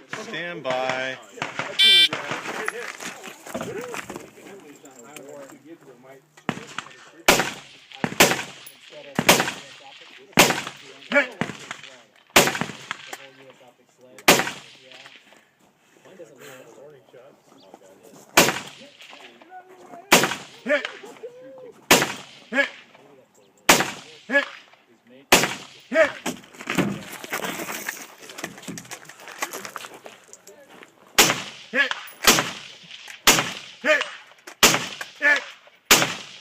Stand by. Hey! Hit! Hit! Hit! Hit! Hit! Hit! Hit!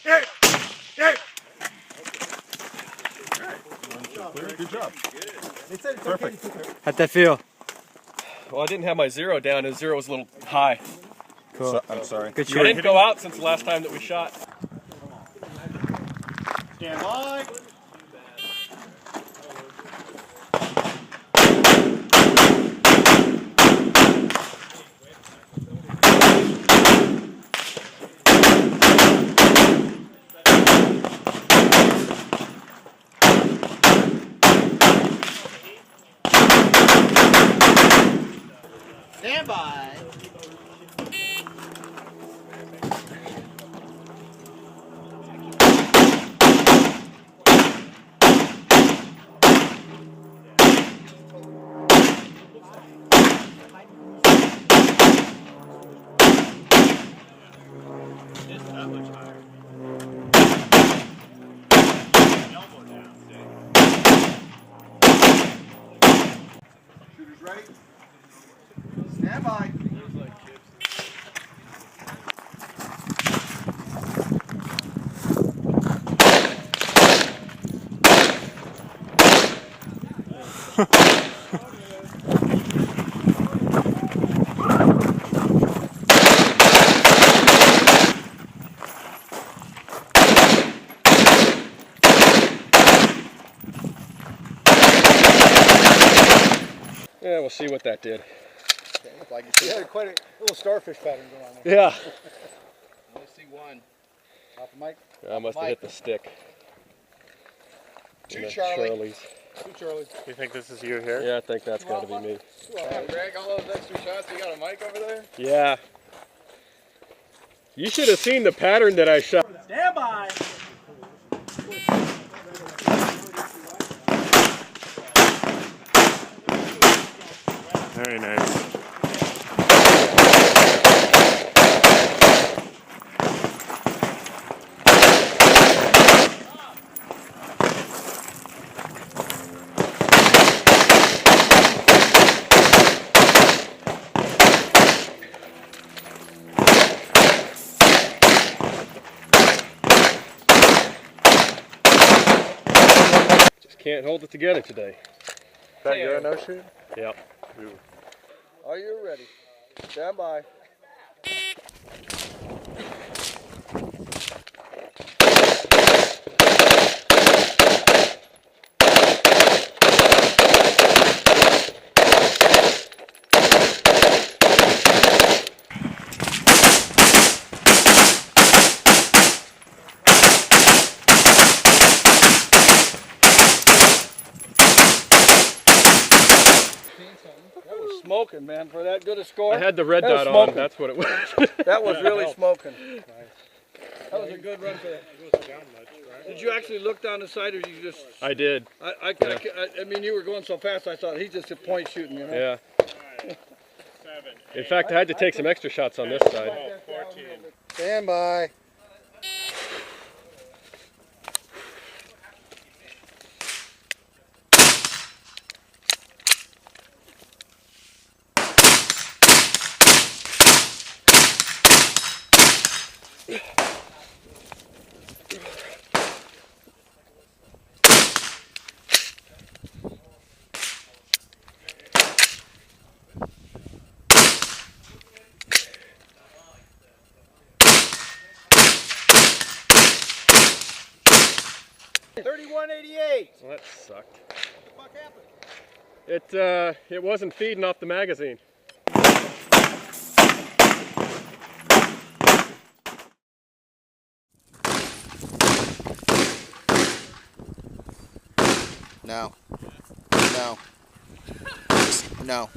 Hit! Hit! Good job. Perfect. How'd that feel? Well, I didn't have my zero down, and zero was a little high. Cool. So, I'm sorry. Good I shot. didn't go out since the last time that we shot. Stand by. Stand by. Just that much higher. Elbow down. Shooters ready? Stand by. Yeah, we'll see what that did. Like you had quite a little starfish pattern going on there. Yeah. I only see one. Off the mic. I must have hit the stick. Two And then Charlie. Charlie's. Two Charlie. You think this is you here? Yeah, I think that's got to be me. Greg, all those extra shots, you got a mic over there? Yeah. You should have seen the pattern that I shot. Stand by. Very nice. Just can't hold it together today. Is that your no shoot? Yep. Are you ready? Stand by. That was smoking, man, for that good a score. I had the red That was dot on. smoking. That's what it was. That was really smoking. That was a good run for that. Did you actually look down the sight, or you just? I did. I mean, you were going so fast. I thought he's just a point shooting, you know. Yeah. In fact, I had to take some extra shots on this side. Stand by. $31.88. Well, that sucked. What the fuck happened? It wasn't feeding off the magazine. No. No. No.